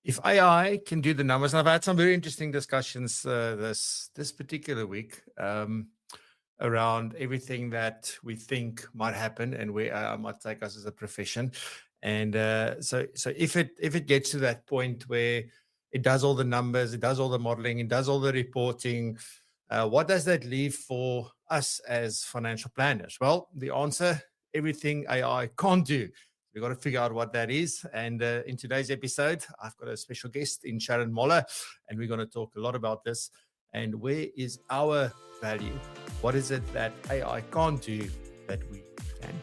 If AI can do the numbers, and I've had some very interesting discussions this particular week around everything that we think might happen and where AI might take us as a profession. And so if it gets to that point where it does all the numbers, it does all the modeling, it does all the reporting, what does that leave for us as financial planners? Well, the answer: everything AI can't do. We've got to figure out what that is. And in today's episode, I've got a special guest in Sharon Moller, and we're going to talk a lot about this. And where is our value? What is it that AI can't do that we can?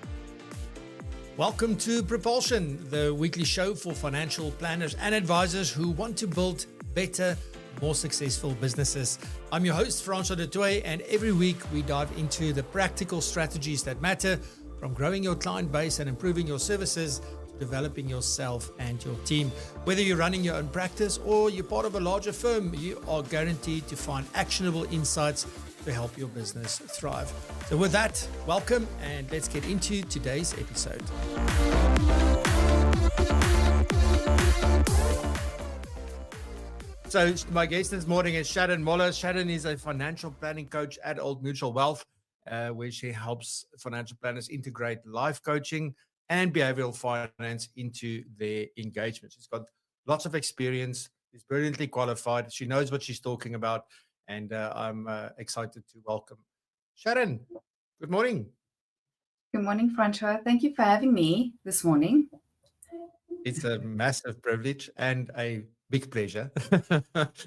Welcome to PROpulsion, the weekly show for financial planners and advisors who want to build better, more successful businesses. I'm your host, Francois du Toit, and every week we dive into the practical strategies that matter, from growing your client base and improving your services to developing yourself and your team. Whether you're running your own practice or you're part of a larger firm, you are guaranteed to find actionable insights to help your business thrive. So with that, welcome, and let's get into today's episode. So my guest this morning is Sharon Moller. Sharon is a financial planning coach at Old Mutual Wealth, where she helps financial planners integrate life coaching and behavioral finance into their engagement. She's got lots of experience. She's brilliantly qualified. She knows what she's talking about. And I'm excited to welcome Sharon. Good morning. Good morning, Francois. Thank you for having me this morning. It's a massive privilege and a big pleasure,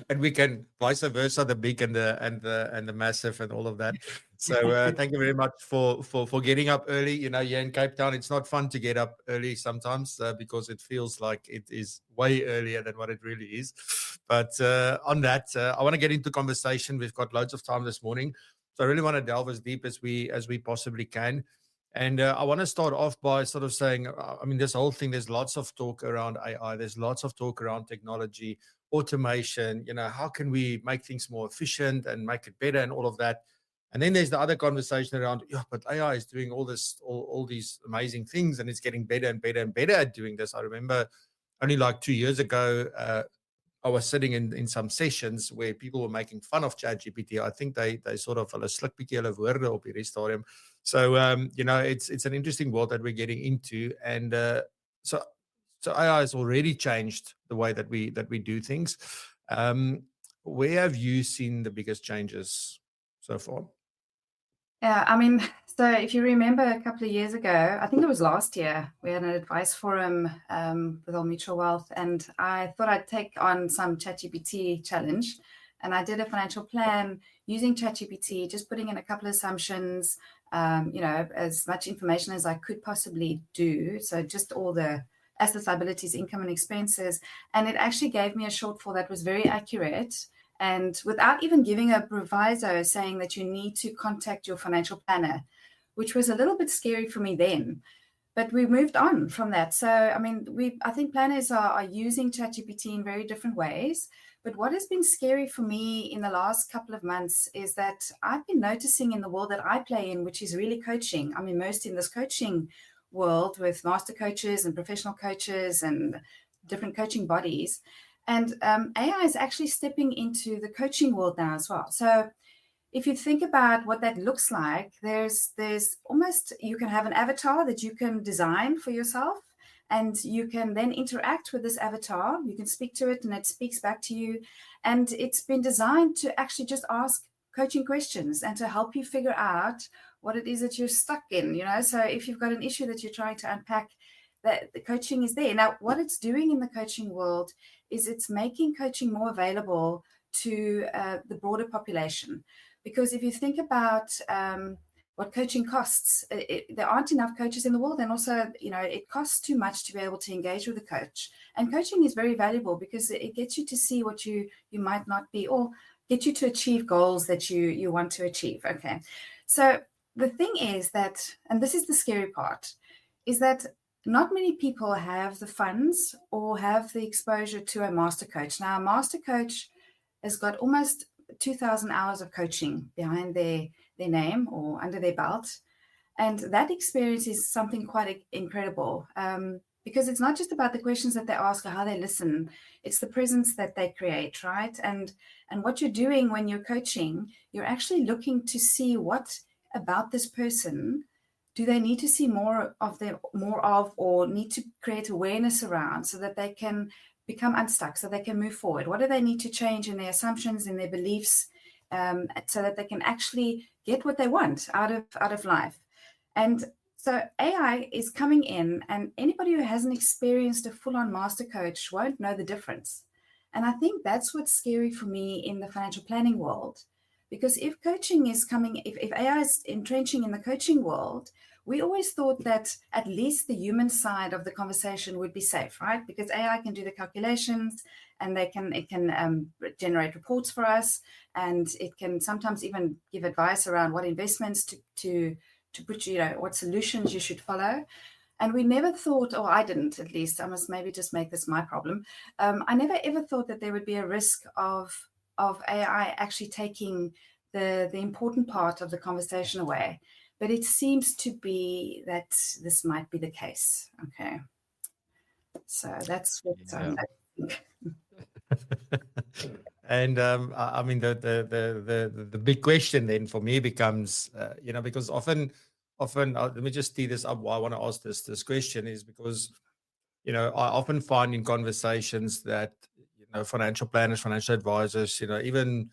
and we can vice versa, the big and the massive and all of that. So thank you very much for getting up early. You know, here in Cape Town, it's not fun to get up early sometimes because it feels like it is way earlier than what it really is. But on that, I want to get into conversation. We've got loads of time this morning, so I really want to delve as deep as we possibly can. And I want to start off by sort of saying, I mean, this whole thing, there's lots of talk around AI. There's lots of talk around technology, automation. You know, how can we make things more efficient and make it better and all of that? And then there's the other conversation around, yeah, but AI is doing all these amazing things, and it's getting better and better and better at doing this. I remember only like 2 years ago, I was sitting in some sessions where people were making fun of ChatGPT. I think they sort of hulle sluk bietjie hulle woorde op hierdie stadium. So you know, it's an interesting world that we're getting into, and so AI has already changed the way that we do things. Where have you seen the biggest changes so far? Yeah, I mean, so if you remember a couple of years ago, I think it was last year, we had an advice forum with Old Mutual Wealth, and I thought I'd take on some ChatGPT challenge. And I did a financial plan using ChatGPT, just putting in a couple of assumptions, you know, as much information as I could possibly do. So just all the assets, liabilities, income, and expenses. And it actually gave me a shortfall that was very accurate. And without even giving a proviso saying that you need to contact your financial planner, which was a little bit scary for me then. But we moved on from that. So, I mean, I think planners are using ChatGPT in very different ways. But what has been scary for me in the last couple of months is that I've been noticing in the world that I play in, which is really coaching. I'm immersed in this coaching world with master coaches and professional coaches and different coaching bodies. And AI is actually stepping into the coaching world now as well. So if you think about what that looks like, there's almost, you can have an avatar that you can design for yourself, and you can then interact with this avatar. You can speak to it and it speaks back to you. And it's been designed to actually just ask coaching questions and to help you figure out what it is that you're stuck in, you know. So if you've got an issue that you're trying to unpack, that the coaching is there. Now, what it's doing in the coaching world is it's making coaching more available to the broader population. Because if you think about what coaching costs, there aren't enough coaches in the world, and also, you know, it costs too much to be able to engage with a coach. And coaching is very valuable because it gets you to see what you might not be, or get you to achieve goals that you want to achieve. Okay, so the thing is that, and this is the scary part, is that not many people have the funds or have the exposure to a master coach. Now, a master coach has got almost 2,000 hours of coaching behind their name or under their belt. And that experience is something quite incredible. because it's not just about the questions that they ask or how they listen. It's the presence that they create, right? And what you're doing when you're coaching, you're actually looking to see what about this person do they need to see more of, or need to create awareness around so that they can become unstuck, so they can move forward. What do they need to change in their assumptions, in their beliefs, so that they can actually get what they want out of life? And so AI is coming in, and anybody who hasn't experienced a full-on master coach won't know the difference. And I think that's what's scary for me in the financial planning world. Because if coaching is coming, if AI is entrenching in the coaching world, we always thought that at least the human side of the conversation would be safe, right? Because AI can do the calculations, and it can generate reports for us, and it can sometimes even give advice around what investments to put, what solutions you should follow. And we never thought, or I didn't at least, I must maybe just make this my problem. I never ever thought that there would be a risk of AI actually taking the important part of the conversation away. But it seems to be that this might be the case. Okay. So that's what Yeah. I think. And I mean, the big question then for me becomes, because often, let me just tee this up. Why I want to ask this question is because, I often find in conversations that, financial planners, financial advisors, even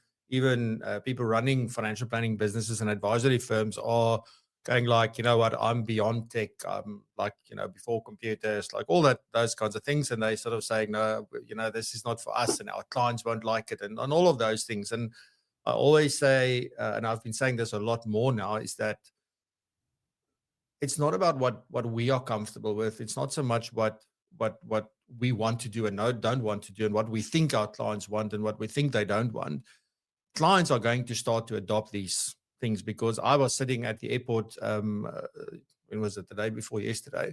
people running financial planning businesses and advisory firms are going like, you know what, I'm beyond tech. I'm like, before computers, like all those kinds of things. And they sort of saying, no, this is not for us and our clients won't like it and all of those things. And I always say, and I've been saying this a lot more now, is that it's not about what we are comfortable with. It's not so much what we want to do and don't want to do, and what we think our clients want and what we think they don't want. Clients are going to start to adopt these things, because I was sitting at the airport, when was it, the day before yesterday,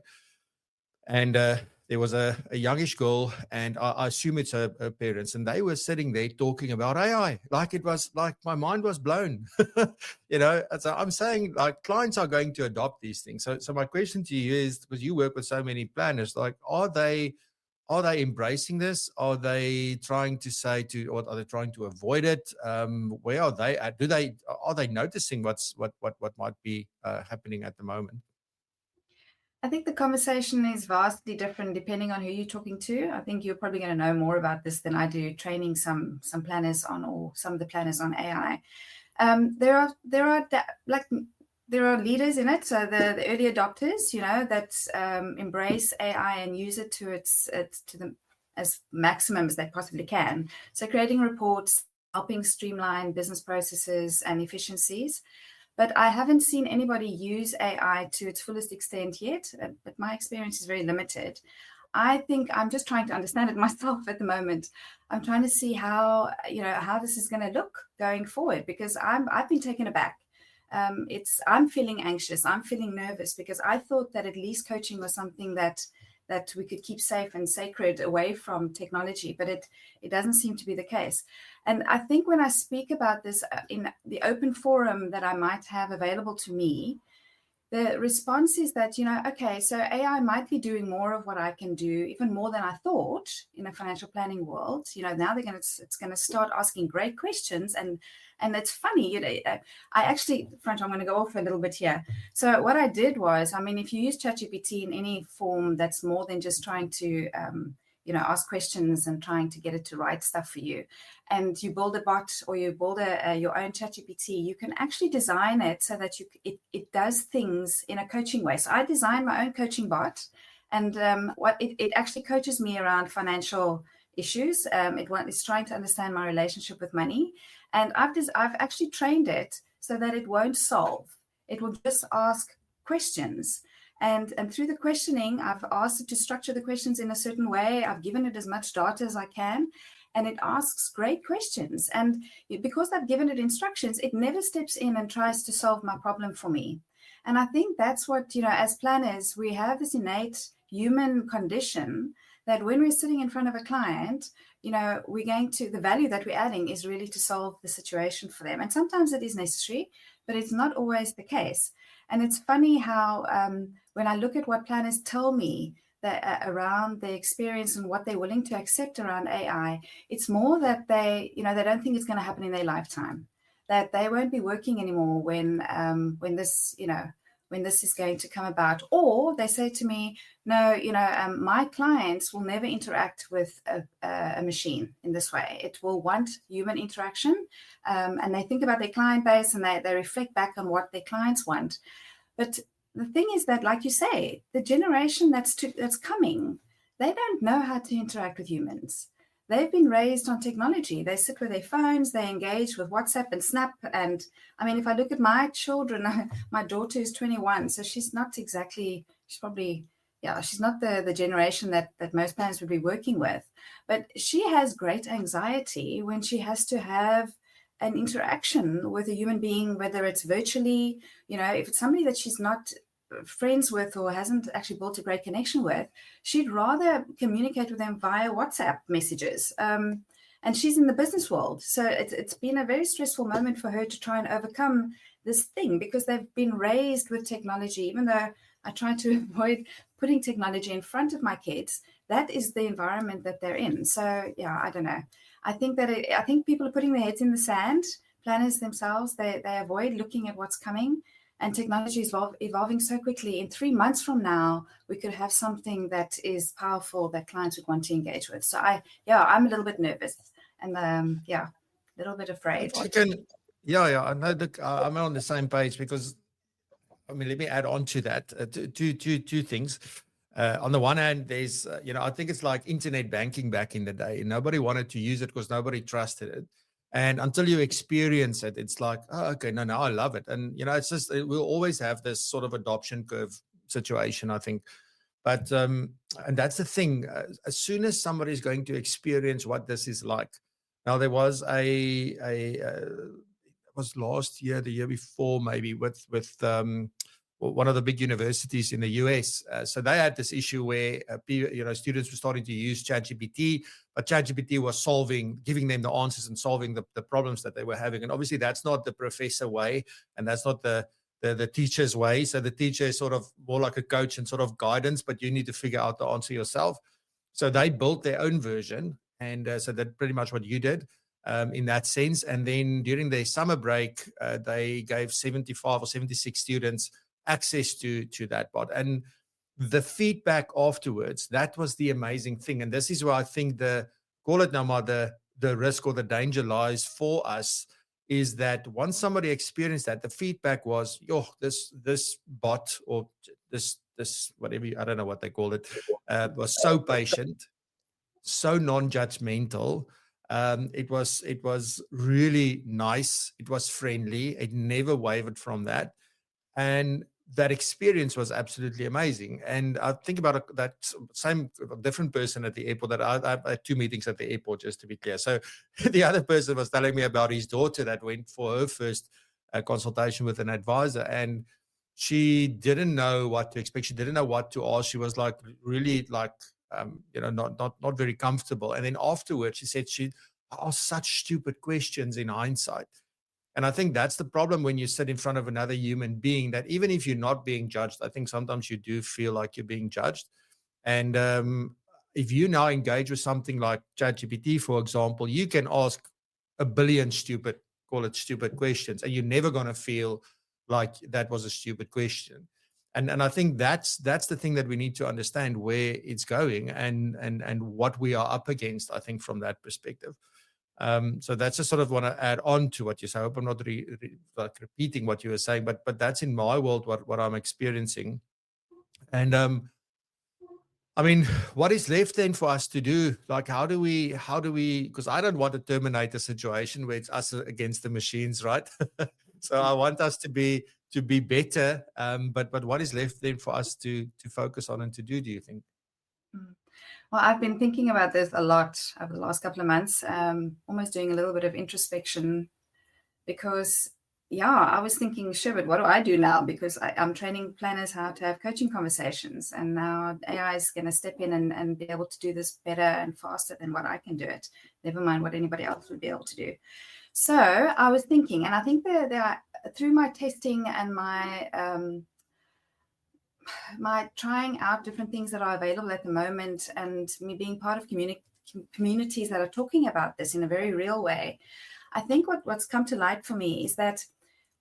and there was a youngish girl, and I assume it's her parents, and they were sitting there talking about AI, like it was like my mind was blown. And so I'm saying, like, clients are going to adopt these things. So my question to you is, because you work with so many planners, like, are they embracing this? Are they trying to or are they trying to avoid it? Where are they at? Are they noticing what might be happening at the moment? I think the conversation is vastly different depending on who you're talking to. I think you're probably going to know more about this than I do, training some planners on, or some of the planners on AI. There are leaders in it, so the early adopters, that embrace AI and use it to the as maximum as they possibly can. So creating reports, helping streamline business processes and efficiencies. But I haven't seen anybody use AI to its fullest extent yet, but my experience is very limited. I think I'm just trying to understand it myself at the moment. I'm trying to see how this is going to look going forward, because I've been taken aback. I'm feeling anxious. I'm feeling nervous, because I thought that at least coaching was something that we could keep safe and sacred away from technology, but it doesn't seem to be the case. And I think when I speak about this in the open forum that I might have available to me, the response is that, okay, so AI might be doing more of what I can do, even more than I thought in a financial planning world. Now it's going to start asking great questions. And it's funny, I actually, French, I'm going to go off a little bit here. So what I did was, if you use ChatGPT in any form that's more than just trying to, ask questions and trying to get it to write stuff for you, and you build a bot or you build your own ChatGPT, you can actually design it so that it does things in a coaching way. So I designed my own coaching bot, and it actually coaches me around financial issues. It's trying to understand my relationship with money, and I've actually trained it so that it won't solve. It will just ask questions. And through the questioning, I've asked it to structure the questions in a certain way. I've given it as much data as I can, and it asks great questions. And because I've given it instructions, it never steps in and tries to solve my problem for me. And I think that's what, as planners, we have this innate human condition that when we're sitting in front of a client, the value that we're adding is really to solve the situation for them. And sometimes it is necessary, but it's not always the case. And it's funny how when I look at what planners tell me around their experience and what they're willing to accept around AI. It's more that they don't think it's going to happen in their lifetime, that they won't be working anymore when this, when this is going to come about. Or they say to me, no, my clients will never interact with a machine in this way. It will want human interaction. And they think about their client base and they reflect back on what their clients want. But the thing is that, like you say, the generation that's coming, they don't know how to interact with humans. They've been raised on technology. They sit with their phones, they engage with WhatsApp and Snap. And I mean, if I look at my children, my daughter is 21, so she's not exactly, she's not the generation that most parents would be working with. But she has great anxiety when she has to have an interaction with a human being, whether it's virtually, if it's somebody that she's not friends with or hasn't actually built a great connection with, she'd rather communicate with them via WhatsApp messages. And she's in the business world. So it's been a very stressful moment for her to try and overcome this thing, because they've been raised with technology. Even though I try to avoid putting technology in front of my kids, that is the environment that they're in. So yeah, I don't know. I think people are putting their heads in the sand, planners themselves, they avoid looking at what's coming. And technology is evolving so quickly. In 3 months from now, we could have something that is powerful that clients would want to engage with. So I'm a little bit nervous and a little bit afraid. If I can, I know that I'm on the same page, because I mean, let me add on to that two things. On the one hand, there's, I think it's like internet banking back in the day. Nobody wanted to use it because nobody trusted it. And until you experience it, it's like, oh, okay, no, I love it. And, it's just, we'll always have this sort of adoption curve situation, I think. But, and that's the thing, as soon as somebody's going to experience what this is like. Now, there was it was last year, the year before, maybe with one of the big universities in the US. So they had this issue where students were starting to use ChatGPT, but ChatGPT was giving them the answers and solving the problems that they were having. And obviously that's not the professor way, and that's not the teacher's way. So the teacher is sort of more like a coach and sort of guidance, but you need to figure out the answer yourself. So they built their own version. And so that's pretty much what you did. In that sense. And then during their summer break, they gave 75 or 76 students access to that bot. And the feedback afterwards, that was the amazing thing. And this is where I think the risk or the danger lies for us, is that once somebody experienced that, the feedback was, this bot or this whatever, I don't know what they called it, was so patient, so non-judgmental. It was really nice. It was friendly. It never wavered from that. And that experience was absolutely amazing. And I think about that same different person at the airport. That I had 2 meetings at the airport, just to be clear. So the other person was telling me about his daughter that went for her first consultation with an advisor, and she didn't know what to expect. She didn't know what to ask. She was like really like not very comfortable. And then afterwards, she said she asked such stupid questions in hindsight. And I think that's the problem when you sit in front of another human being, that even if you're not being judged, I think sometimes you do feel like you're being judged. And if you now engage with something like ChatGPT, for example, you can ask a billion stupid questions, and you're never going to feel like that was a stupid question. And I think that's the thing that we need to understand, where it's going and what we are up against, I think, from that perspective. So that's just sort of want to add on to what you say. I hope I'm not repeating what you were saying, but that's in my world what I'm experiencing. And I mean, what is left then for us to do? Like, how do we, because I don't want to terminate a situation where it's us against the machines, right? So I want us to be better. But what is left then for us to focus on and to do you think? Well, I've been thinking about this a lot over the last couple of months, almost doing a little bit of introspection, because I was thinking, sure, but what do I do now? Because I'm training planners how to have coaching conversations, and now AI is going to step in and be able to do this better and faster than what I can do it, never mind what anybody else would be able to do. So I was thinking, and I think there are, through my testing and my my trying out different things that are available at the moment, and me being part of communities that are talking about this in a very real way, I think what's come to light for me is that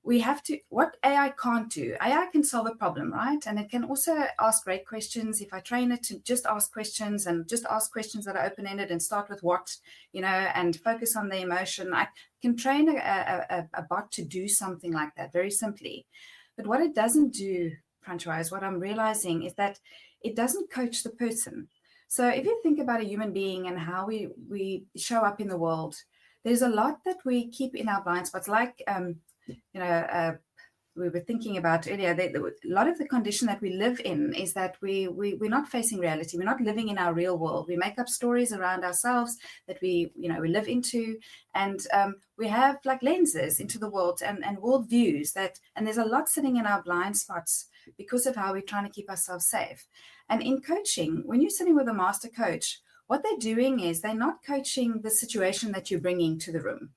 we have to, what AI can't do, AI can solve a problem, right? And it can also ask great questions. If I train it to just ask questions and just ask questions that are open-ended and start with what, and focus on the emotion, I can train a bot to do something like that very simply. But what it doesn't do, Francois, what I'm realizing is that it doesn't coach the person. So if you think about a human being and how we show up in the world, there's a lot that we keep in our blind spots, like we were thinking about earlier, a lot of the condition that we live in is that we're not facing reality. We're not living in our real world. We make up stories around ourselves that we live into, and we have like lenses into the world and world views and there's a lot sitting in our blind spots because of how we're trying to keep ourselves safe. And in coaching, when you're sitting with a master coach, what they're doing is they're not coaching the situation that you're bringing to the room.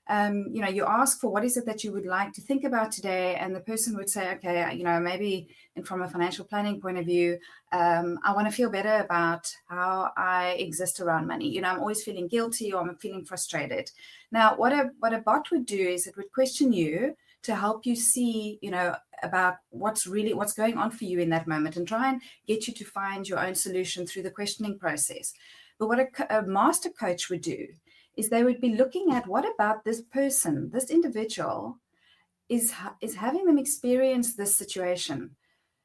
You ask for what is it that you would like to think about today, and the person would say, okay, maybe from a financial planning point of view, I want to feel better about how I exist around money. I'm always feeling guilty, or I'm feeling frustrated. Now, what a bot would do is it would question you to help you see, about what's going on for you in that moment, and try and get you to find your own solution through the questioning process. But what a master coach would do is they would be looking at what about this person, this individual, is having them experience this situation.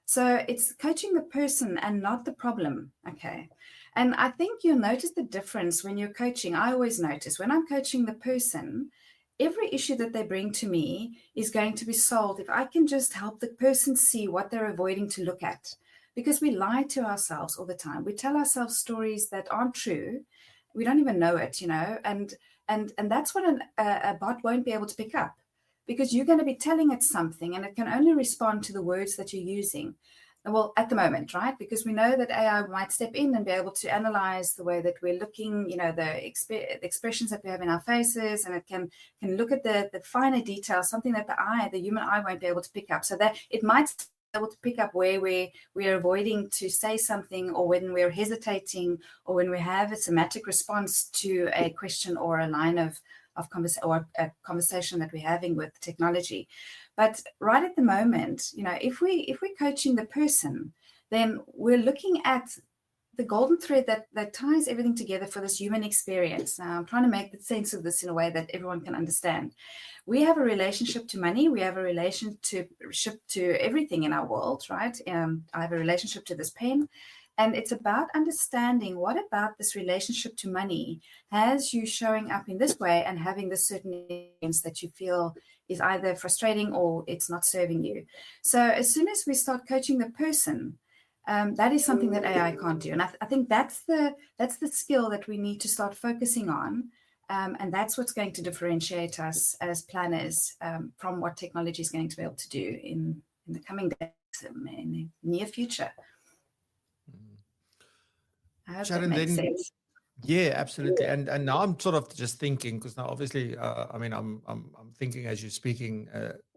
So it's coaching the person and not the problem, okay? And I think you'll notice the difference when you're coaching. I always notice when I'm coaching the person, every issue that they bring to me is going to be solved if I can just help the person see what they're avoiding to look at. Because we lie to ourselves all the time. We tell ourselves stories that aren't true. We don't even know it, and that's what a bot won't be able to pick up, because you're going to be telling it something and it can only respond to the words that you're using. Well, at the moment, right? Because we know that AI might step in and be able to analyze the way that we're looking, the expressions that we have in our faces, and it can look at the finer details, something that the human eye won't be able to pick up. So that it might able to pick up where we're avoiding to say something, or when we're hesitating, or when we have a somatic response to a question or a line of a conversation that we're having with technology. But right at the moment, if we're coaching the person, then we're looking at the golden thread that ties everything together for this human experience. Now, I'm trying to make sense of this in a way that everyone can understand. We have a relationship to money. We have a relationship to everything in our world, right? I have a relationship to this pen. And it's about understanding what about this relationship to money has you showing up in this way and having this certain experience that you feel is either frustrating or it's not serving you. So as soon as we start coaching the person, that is something that AI can't do. And I think that's the skill that we need to start focusing on. And that's what's going to differentiate us as planners from what technology is going to be able to do in the coming days, in the near future. I hope Sharon, that makes sense. Yeah, absolutely. And now I'm sort of just thinking, because now obviously, I'm thinking as you're speaking,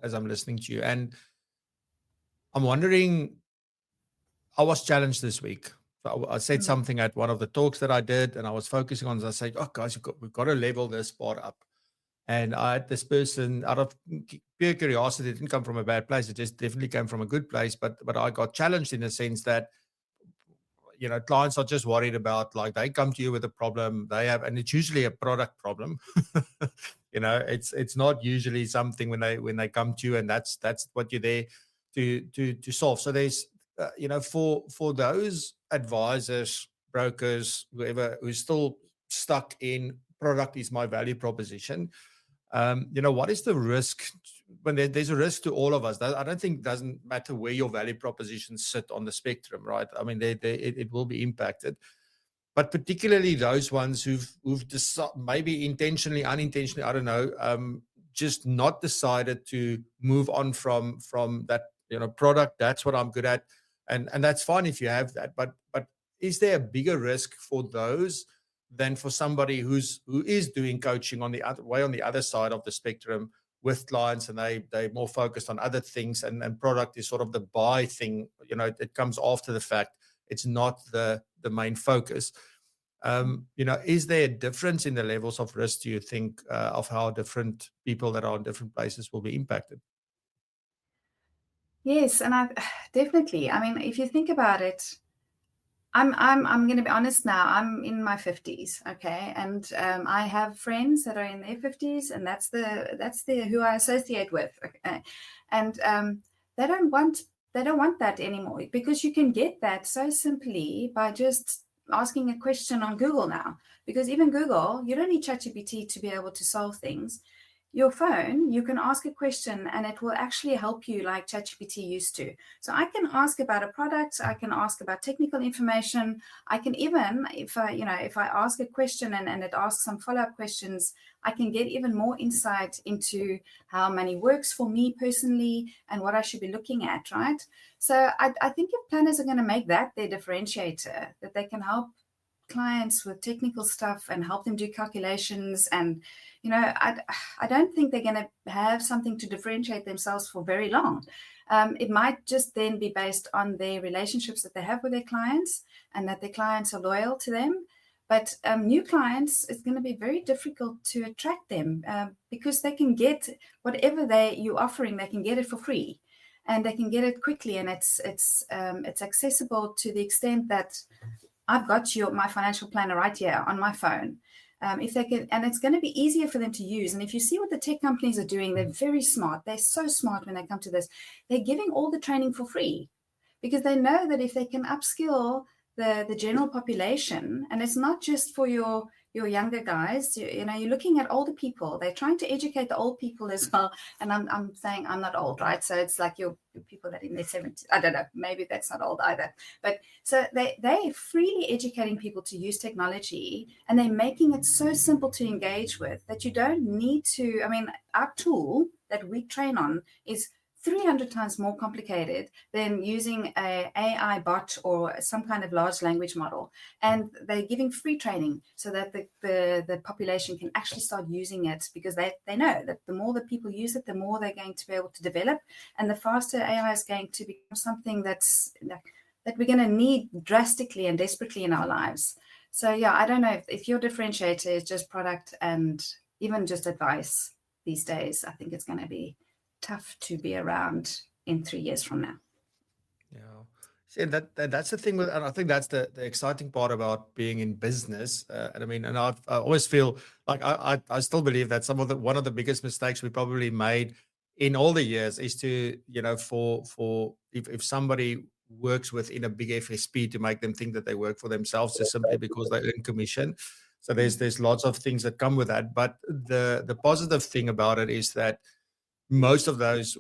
as I'm listening to you, and I'm wondering, I was challenged this week. So I said something at one of the talks that I did, and I was focusing on, I said, oh guys, we've got to level this part up. And I had this person, out of pure curiosity, it didn't come from a bad place. It just definitely came from a good place. But I got challenged in the sense that, clients are just worried about, like, they come to you with a problem they have, and it's usually a product problem. It's not usually something when they come to you, and that's what you're there to solve. So there's, for those advisors, brokers, whoever, who's still stuck in product is my value proposition. What is the risk when there's a risk to all of us? I don't think it doesn't matter where your value propositions sit on the spectrum, right? I mean, it will be impacted, but particularly those ones who've decided, maybe intentionally, unintentionally, I don't know, just not decided to move on from that, product. That's what I'm good at, and that's fine if you have that. But is there a bigger risk for those than for somebody who is doing coaching on the other side of the spectrum, with clients, and they're more focused on other things, and product is sort of the buy thing. It comes after the fact. It's not the main focus. Is there a difference in the levels of risk, do you think, of how different people that are in different places will be impacted? Yes, and I definitely. I mean, if you think about it, I'm going to be honest now. I'm in my 50s, okay, and I have friends that are in their 50s, and that's the who I associate with, okay? And they don't want that anymore, because you can get that so simply by just asking a question on Google now. Because even Google, you don't need ChatGPT to be able to solve things. Your phone, you can ask a question and it will actually help you like ChatGPT used to. So I can ask about a product, I can ask about technical information. I can even, if I ask a question and it asks some follow-up questions, I can get even more insight into how money works for me personally and what I should be looking at, right? So I think if planners are going to make that their differentiator, that they can help clients with technical stuff and help them do calculations, and I don't think they're going to have something to differentiate themselves for very long. It might just then be based on their relationships that they have with their clients and that their clients are loyal to them. But new clients, it's going to be very difficult to attract them, because they can get whatever you're offering, they can get it for free, and they can get it quickly, and it's accessible to the extent that I've got my financial planner right here on my phone. If they can, and it's going to be easier for them to use. And if you see what the tech companies are doing, they're very smart. They're so smart when they come to this. They're giving all the training for free, because they know that if they can upskill the general population, and it's not just for your younger guys, you're looking at older people. They're trying to educate the old people as well. And I'm saying I'm not old, right? So it's like your people that are in their 70s. I don't know, maybe that's not old either. But so they're freely educating people to use technology, and they're making it so simple to engage with that you don't need to. I mean, our tool that we train on is 300 times more complicated than using a AI bot or some kind of large language model. And they're giving free training so that the population can actually start using it, because they know that the more that people use it, the more they're going to be able to develop, and the faster AI is going to become something that we're going to need drastically and desperately in our lives. So yeah, I don't know if your differentiator is just product and even just advice these days. I think it's going to be tough to be around in 3 years from now. Yeah. See, and that's the thing with, and I think that's the exciting part about being in business. And I always feel like I still believe that one of the biggest mistakes we probably made in all the years is to, for if somebody works within a big FSP, to make them think that they work for themselves just simply because they earn commission. So there's lots of things that come with that. But the positive thing about it is that most of those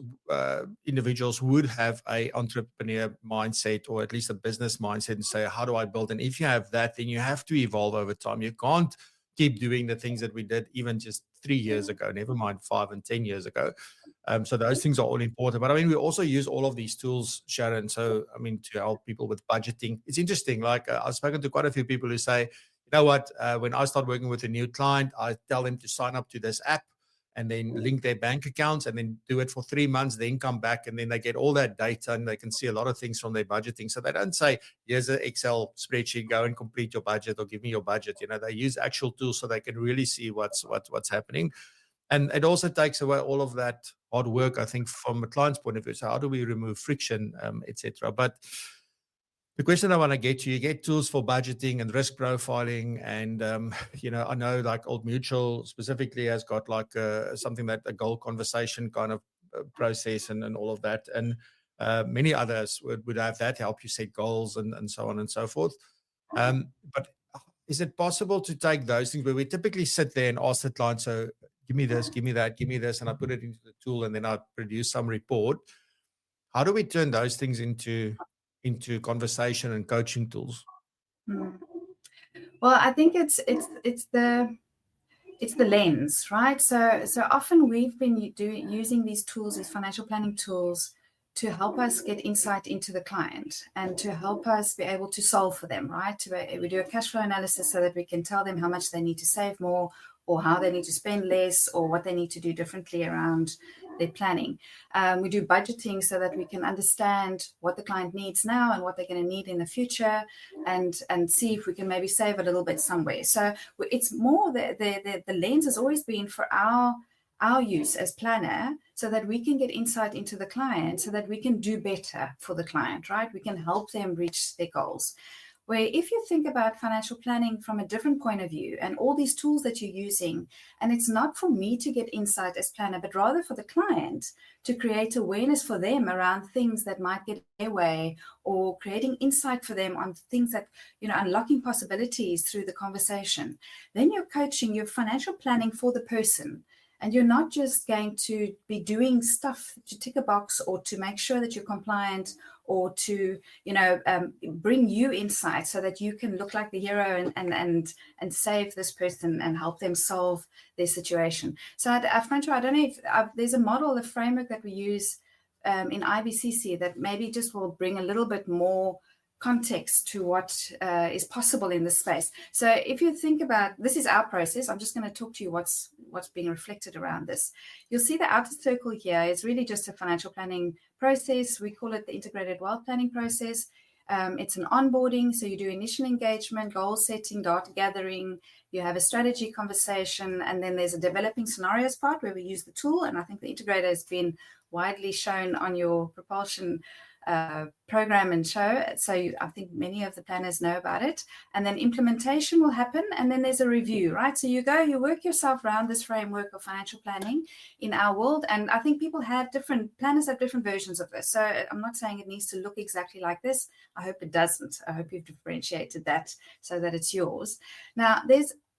individuals would have a entrepreneur mindset, or at least a business mindset, and say, how do I build? And if you have that, then you have to evolve over time. You can't keep doing the things that we did even just 3 years ago, never mind 5 and 10 years ago. So those things are all important. But I mean, we also use all of these tools, Sharon. So, I mean, to help people with budgeting. It's interesting. Like I've spoken to quite a few people who say, you know what, when I start working with a new client, I tell them to sign up to this app and then link their bank accounts, and then do it for 3 months, then come back, and then they get all that data, and they can see a lot of things from their budgeting. So they don't say, here's an Excel spreadsheet, go and complete your budget, or give me your budget. They use actual tools so they can really see what's happening. And it also takes away all of that hard work, I think, from a client's point of view. So how do we remove friction, etc.? But the question I want to get to, you get tools for budgeting and risk profiling. And, I know like Old Mutual specifically has got like something that a goal conversation kind of process and all of that. And many others would have that help you set goals and so on and so forth. But is it possible to take those things where we typically sit there and ask the client, so give me this, give me that, give me this, and I put it into the tool, and then I produce some report. How do we turn those things into conversation and coaching tools? Well, I think it's the lens, right? So often we've been using these tools, these financial planning tools, to help us get insight into the client and to help us be able to solve for them, right? We do a cash flow analysis so that we can tell them how much they need to save more, or how they need to spend less, or what they need to do differently around their planning. We do budgeting so that we can understand what the client needs now and what they're going to need in the future, and see if we can maybe save a little bit somewhere. So it's more the lens has always been for our use as planner, so that we can get insight into the client, so that we can do better for the client, right? We can help them reach their goals. Where if you think about financial planning from a different point of view and all these tools that you're using, and it's not for me to get insight as planner, but rather for the client to create awareness for them around things that might get in their way, or creating insight for them on things that, unlocking possibilities through the conversation, then you're coaching, you're financial planning for the person. And you're not just going to be doing stuff to tick a box or to make sure that you're compliant, or to, bring you insight so that you can look like the hero and save this person and help them solve their situation. So Francois, I don't know if there's a model, a framework that we use in IBCC that maybe just will bring a little bit more context to what is possible in this space. So if you think about, this is our process, I'm just going to talk to you what's being reflected around this. You'll see the outer circle here is really just a financial planning process. We call it the integrated wealth planning process. It's an onboarding, so you do initial engagement, goal setting, data gathering, you have a strategy conversation, and then there's a developing scenarios part where we use the tool, and I think the integrator has been widely shown on your PROpulsion program and show. So I think many of the planners know about it. And then implementation will happen, and then there's a review, right? So you work yourself around this framework of financial planning in our world. And I think planners have different versions of this. So I'm not saying it needs to look exactly like this. I hope it doesn't. I hope you've differentiated that so that it's yours. Now,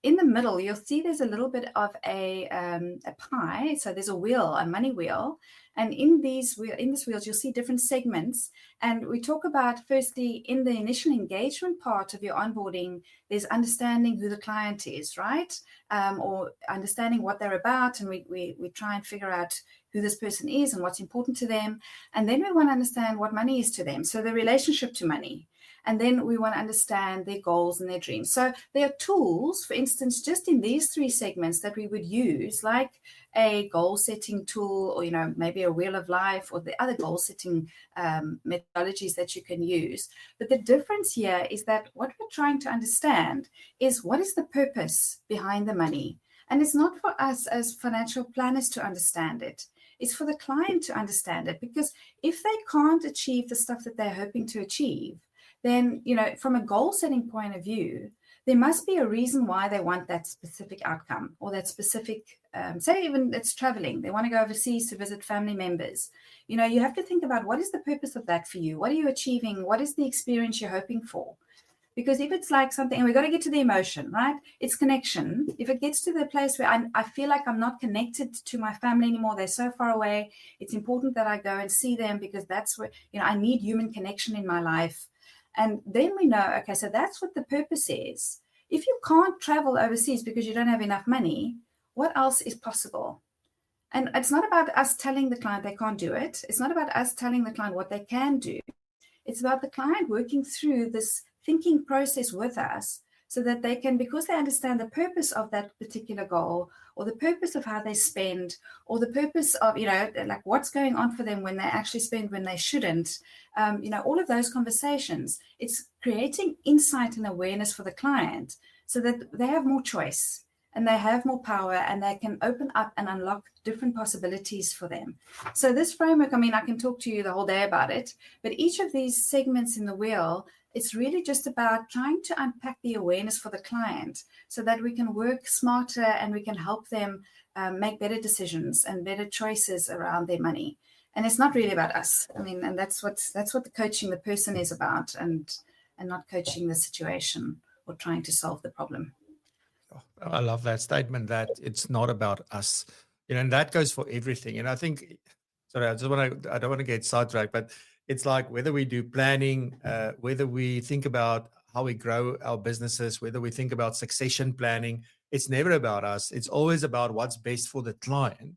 in the middle, you'll see there's a little bit of a pie. So there's a wheel, a money wheel. And in this wheels, you'll see different segments. And we talk about, firstly, in the initial engagement part of your onboarding, there's understanding who the client is, right? Or understanding what they're about. And we try and figure out who this person is and what's important to them. And then we want to understand what money is to them. So the relationship to money. And then we want to understand their goals and their dreams. So there are tools, for instance, just in these three segments that we would use, like a goal setting tool, or, maybe a wheel of life, or the other goal setting methodologies that you can use. But the difference here is that what we're trying to understand is, what is the purpose behind the money? And it's not for us as financial planners to understand it. It's for the client to understand it, because if they can't achieve the stuff that they're hoping to achieve, then, from a goal setting point of view, there must be a reason why they want that specific outcome, or that specific, say even it's traveling, they want to go overseas to visit family members. You have to think about, what is the purpose of that for you? What are you achieving? What is the experience you're hoping for? Because if it's like something, and we've got to get to the emotion, right? It's connection. If it gets to the place where I feel like I'm not connected to my family anymore, they're so far away, it's important that I go and see them, because that's where, I need human connection in my life. And then we know, okay, so that's what the purpose is. If you can't travel overseas because you don't have enough money, what else is possible? And it's not about us telling the client they can't do it. It's not about us telling the client what they can do. It's about the client working through this thinking process with us, so that they can, because they understand the purpose of that particular goal, or the purpose of how they spend, or the purpose of, like what's going on for them when they actually spend when they shouldn't, all of those conversations. It's creating insight and awareness for the client, so that they have more choice and they have more power, and they can open up and unlock different possibilities for them. So this framework, I can talk to you the whole day about it, but each of these segments in the wheel, it's really just about trying to unpack the awareness for the client, so that we can work smarter and we can help them make better decisions and better choices around their money. And it's not really about us. And that's what the coaching the person is about, and not coaching the situation or trying to solve the problem. I love that statement, that it's not about us, and that goes for everything. And I think, sorry, I don't want to get sidetracked, but it's like, whether we do planning, whether we think about how we grow our businesses, whether we think about succession planning, it's never about us. It's always about what's best for the client.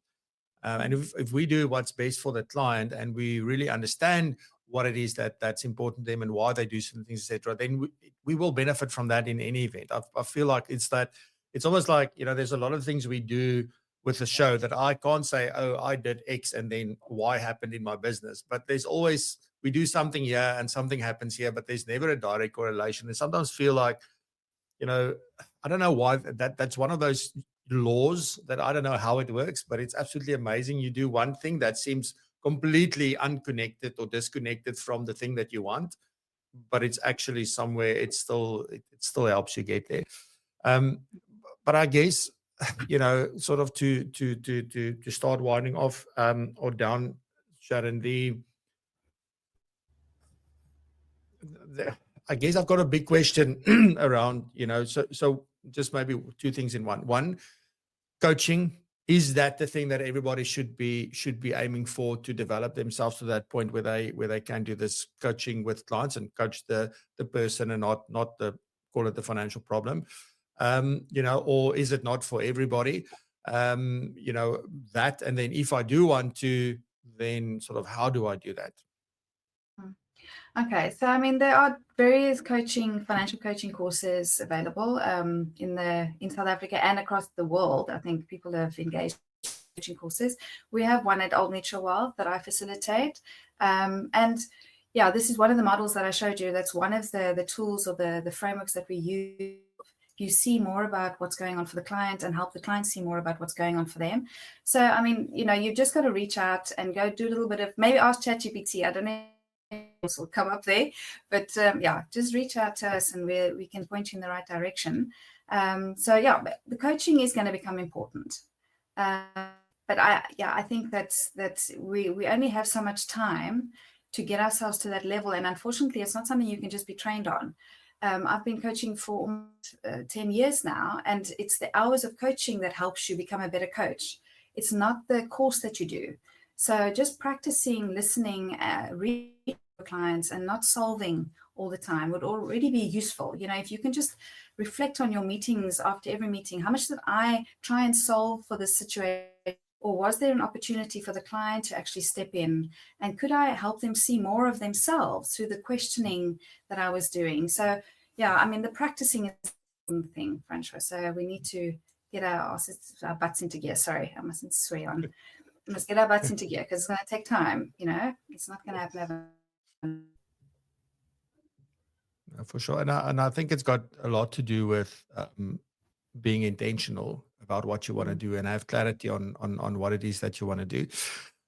And if we do what's best for the client, and we really understand what it is that's important to them and why they do certain things, etc., then we will benefit from that in any event. I feel like it's that it's almost like, there's a lot of things we do with the show that I can't say, oh, I did X and then Y happened in my business. But there's always, we do something here and something happens here, but there's never a direct correlation. And sometimes feel like, I don't know why that's one of those laws that I don't know how it works, but it's absolutely amazing. You do one thing that seems completely unconnected or disconnected from the thing that you want, but it's actually somewhere it still helps you get there. But I guess, sort of to start winding off or down, Sharon, I guess I've got a big question around, so just maybe two things in one. One, coaching, is that the thing that everybody should be aiming for to develop themselves to that point where they can do this coaching with clients and coach the person and not the, call it, the financial problem, or is it not for everybody? That, and then if I do want to, then sort of how do I do that? Okay, so I mean, there are various financial coaching courses available in South Africa and across the world. I think people have engaged in coaching courses. We have one at Old Mutual Wealth that I facilitate, and yeah, this is one of the models that I showed you. That's one of the tools or the frameworks that we use. You see more about what's going on for the client and help the client see more about what's going on for them. So I mean, you've just got to reach out and go do a little bit of, maybe ask ChatGPT. I don't know. Will come up there, but yeah, just reach out to us and we can point you in the right direction. So yeah, the coaching is going to become important, but I think that we only have so much time to get ourselves to that level, and unfortunately it's not something you can just be trained on. I've been coaching for almost 10 years now, and it's the hours of coaching that helps you become a better coach. It's not the course that you do. So just practicing listening, reading clients and not solving all the time would already be useful. If you can just reflect on your meetings after every meeting, how much did I try and solve for this situation? Or was there an opportunity for the client to actually step in? And could I help them see more of themselves through the questioning that I was doing? So yeah, I mean, the practicing is the thing, Francois. So we need to get our butts into gear. Sorry, I mustn't swear on. We must get our butts into gear because it's going to take time. It's not going to happen. For sure. And I think it's got a lot to do with being intentional about what you want to do and have clarity on what it is that you want to do.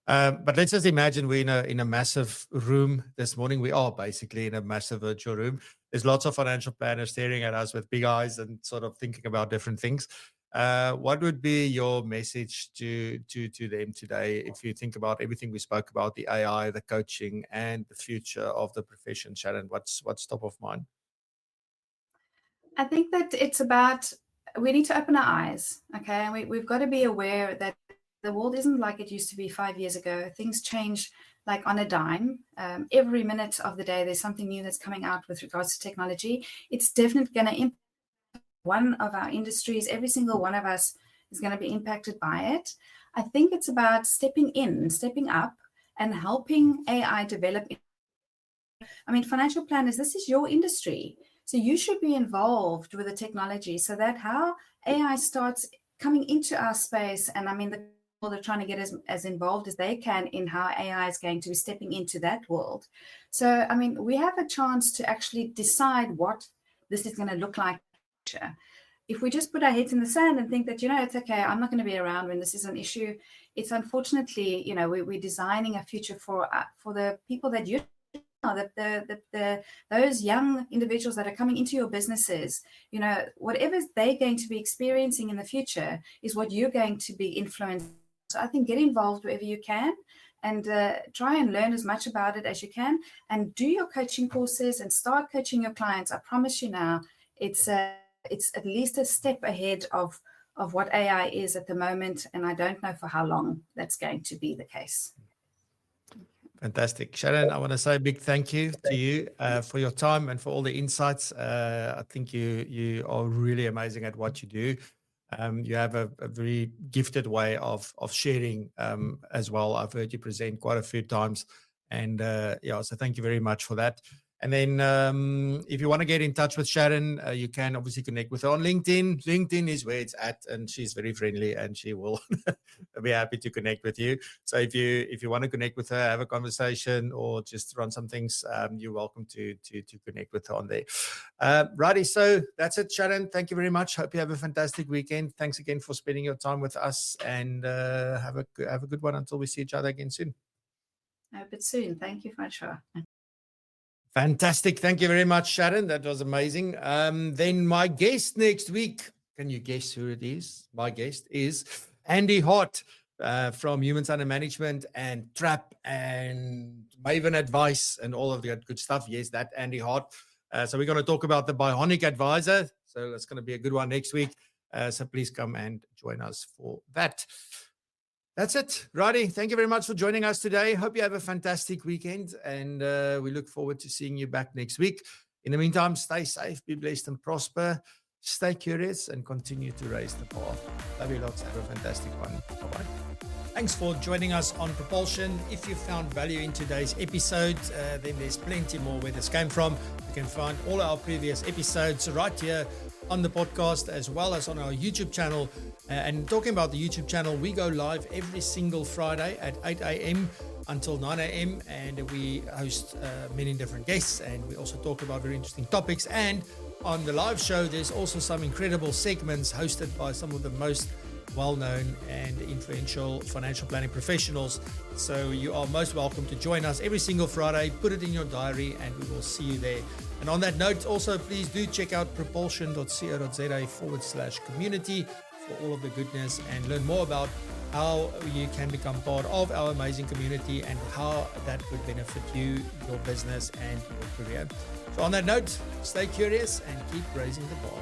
But let's just imagine we're in a massive room this morning. We are basically in a massive virtual room. There's lots of financial planners staring at us with big eyes and sort of thinking about different things. What would be your message to them today if you think about everything we spoke about, the AI, the coaching, and the future of the profession? Sharon, what's top of mind? I think that it's about, we need to open our eyes, okay? And we've got to be aware that the world isn't like it used to be 5 years ago. Things change like on a dime. Every minute of the day, there's something new that's coming out with regards to technology. It's definitely going to impact one of our industries. Every single one of us is going to be impacted by it. I think it's about stepping up and helping AI develop. I mean, financial planners, this is your industry. So you should be involved with the technology so that how AI starts coming into our space, and I mean, the people are trying to get as involved as they can in how AI is going to be stepping into that world. So, I mean, we have a chance to actually decide what this is going to look like. If we just put our heads in the sand and think that, it's okay, I'm not going to be around when this is an issue, it's unfortunately, we're designing a future for the people that you those young individuals that are coming into your businesses. Whatever they're going to be experiencing in the future is what you're going to be influenced. So I think get involved wherever you can and try and learn as much about it as you can and do your coaching courses and start coaching your clients. I promise you now, it's at least a step ahead of what AI is at the moment, and I don't know for how long that's going to be the case. Fantastic. Sharon, I want to say a big thank you to you for your time and for all the insights. I think you are really amazing at what you do. You have a very gifted way of sharing as well. I've heard you present quite a few times. And so thank you very much for that. And then if you want to get in touch with Sharon, you can obviously connect with her on LinkedIn. LinkedIn is where it's at, and she's very friendly, and she will be happy to connect with you. So if you want to connect with her, have a conversation, or just run some things, you're welcome to connect with her on there. Righty, so that's it, Sharon. Thank you very much. Hope you have a fantastic weekend. Thanks again for spending your time with us, and have a good one until we see each other again soon. I hope it's soon. Thank you, Francois. Fantastic. Thank you very much, Sharon. That was amazing. Then my guest next week, can you guess who it is? My guest is Andy Hart from Humans Under Management and Trap and Maven Advice and all of that good stuff. Yes, that Andy Hart. So we're going to talk about the Bionic Advisor. So that's going to be a good one next week. So please come and join us for that. That's it. Righty. Thank you very much for joining us today. Hope you have a fantastic weekend, and we look forward to seeing you back next week. In the meantime, stay safe, be blessed and prosper. Stay curious and continue to raise the bar. Love you lots. Have a fantastic one. Bye-bye. Thanks for joining us on PROpulsion. If you found value in today's episode, then there's plenty more where this came from. You can find all our previous episodes right here on the podcast, as well as on our YouTube channel. And talking about the YouTube channel, we go live every single Friday at 8 a.m. until 9 a.m. and we host many different guests, and we also talk about very interesting topics. And on the live show, there's also some incredible segments hosted by some of the most well-known and influential financial planning professionals. So you are most welcome to join us every single Friday. Put it in your diary and we will see you there. And on that note, also please do check out propulsion.co.za/community for all of the goodness and learn more about how you can become part of our amazing community and how that would benefit you, your business and your career. So on that note, stay curious and keep raising the bar.